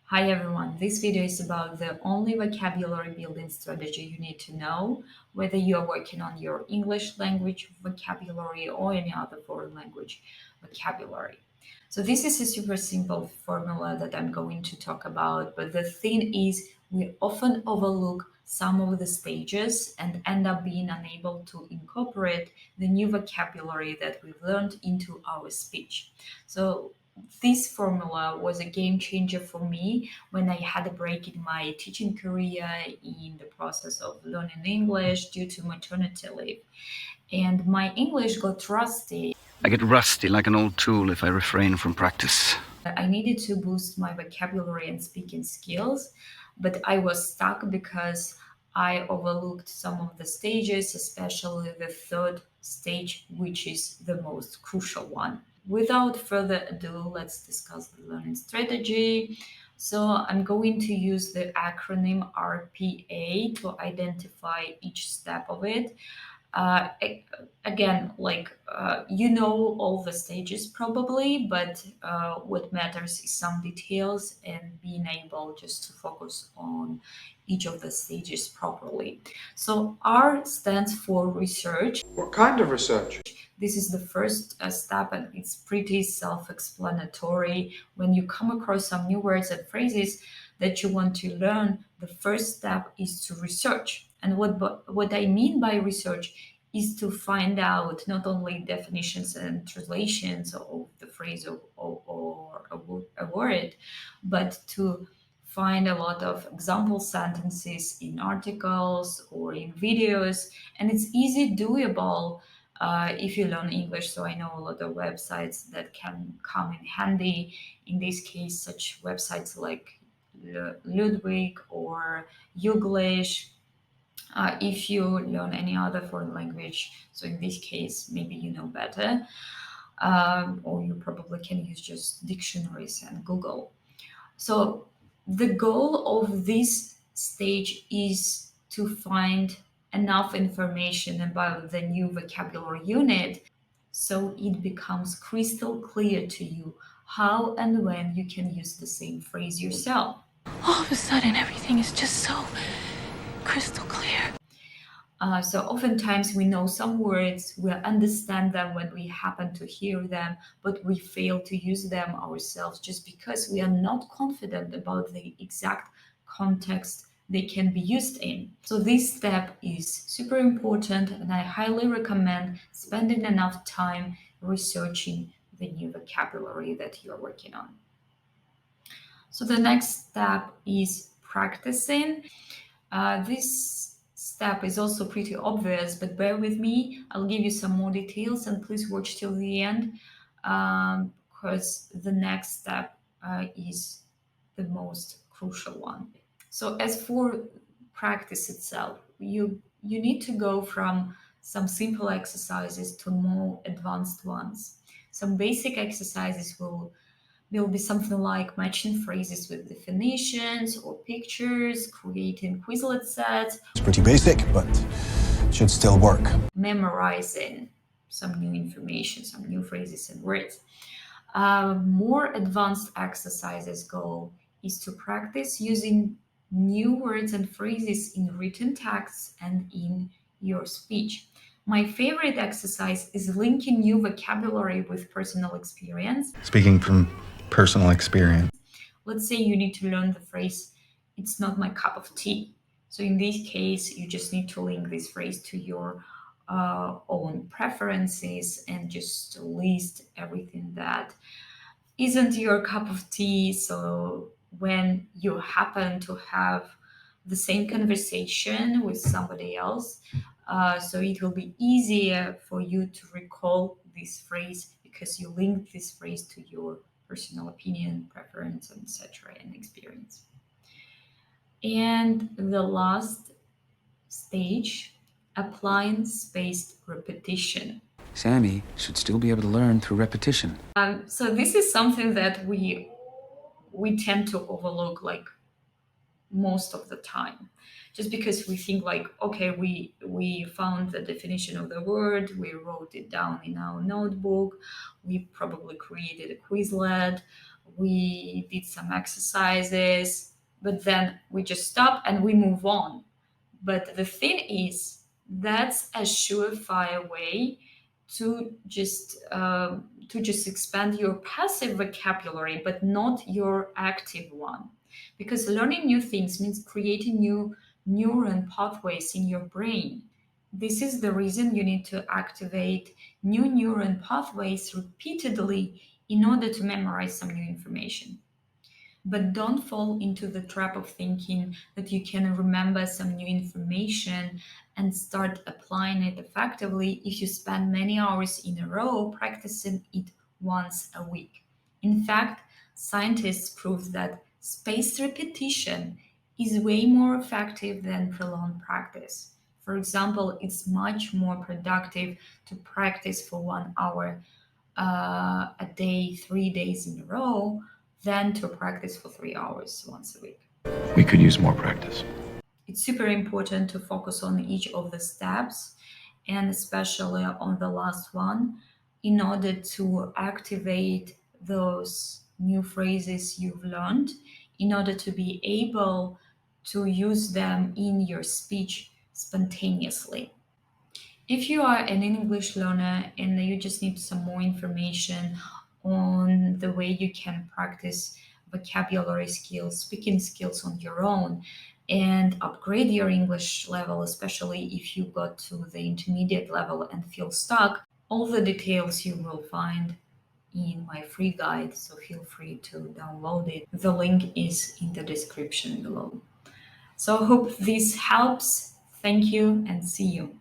Hi everyone, this video is about the only vocabulary building strategy you need to know, whether you are working on your English language vocabulary or any other foreign language vocabulary. So this is a super simple formula that I'm going to talk about, but the thing is we often overlook some of the stages and end up being unable to incorporate the new vocabulary that we've learned into our speech. So this formula was a game changer for me when I had a break in my teaching career in the process of learning English due to maternity leave. And my English got rusty. I get rusty like an old tool if I refrain from practice. I needed to boost my vocabulary and speaking skills, but I was stuck because I overlooked some of the stages, especially the third stage, which is the most crucial one. Without further ado, let's discuss the learning strategy. So I'm going to use the acronym RPA to identify each step of it. Again, you know all the stages probably, but what matters is some details and being able just to focus on each of the stages properly. So R stands for research. What kind of research? This is the first step, and it's pretty self-explanatory. When you come across some new words and phrases that you want to learn, the first step is to research. And what I mean by research is to find out not only definitions and translations of the phrase or a word, but to find a lot of example sentences in articles or in videos. And it's easy doable if you learn English. So I know a lot of websites that can come in handy. In this case, such websites like Ludwig or Youglish. If you learn any other foreign language, so in this case, maybe you know better, or you probably can use just dictionaries and Google. So the goal of this stage is to find enough information about the new vocabulary unit so it becomes crystal clear to you how and when you can use the same phrase yourself. All of a sudden, everything is just so crystal clear. So oftentimes we know some words, we understand them when we happen to hear them, but we fail to use them ourselves just because we are not confident about the exact context they can be used in. So this step is super important, and I highly recommend spending enough time researching the new vocabulary that you're working on. So the next step is practicing. This step is also pretty obvious, but bear with me. I'll give you some more details, and please watch till the end because the next step is the most crucial one. So as for practice itself, you need to go from some simple exercises to more advanced ones. Some basic exercises will be something like matching phrases with definitions or pictures, creating Quizlet sets, It's pretty basic, but should still work. memorizing some new information, some new phrases and words. More advanced exercises goal is to practice using new words and phrases in written texts and in your speech. My favorite exercise is linking new vocabulary with personal experience. Speaking from personal experience. Let's say you need to learn the phrase, it's not my cup of tea. So in this case, you just need to link this phrase to your own preferences and just list everything that isn't your cup of tea. So when you happen to have the same conversation with somebody else, so it will be easier for you to recall this phrase because you link this phrase to your personal opinion, preference, etc., and experience. And the last stage, applying spaced repetition. Sammy should still be able to learn through repetition. So this is something that we tend to overlook like most of the time, just because we think like, okay, we found the definition of the word, we wrote it down in our notebook, we probably created a Quizlet, we did some exercises, but then we just stop and we move on. But the thing is, that's a surefire way to just expand your passive vocabulary, but not your active one. Because learning new things means creating new neuron pathways in your brain. This is the reason you need to activate new neuron pathways repeatedly in order to memorize some new information. But don't fall into the trap of thinking that you can remember some new information and start applying it effectively if you spend many hours in a row practicing it once a week. In fact, scientists prove that spaced repetition is way more effective than prolonged practice. For example, it's much more productive to practice for 1 hour a day, 3 days in a row, than to practice for 3 hours once a week. We could use more practice. It's super important to focus on each of the steps and especially on the last one in order to activate those new phrases you've learned, in order to be able to use them in your speech spontaneously. If you are an English learner and you just need some more information on the way you can practice vocabulary skills, speaking skills on your own, and upgrade your English level, especially if you got to the intermediate level and feel stuck, all the details you will find in my free guide, so feel free to download it. The link is in the description below. So I hope this helps. Thank you and see you.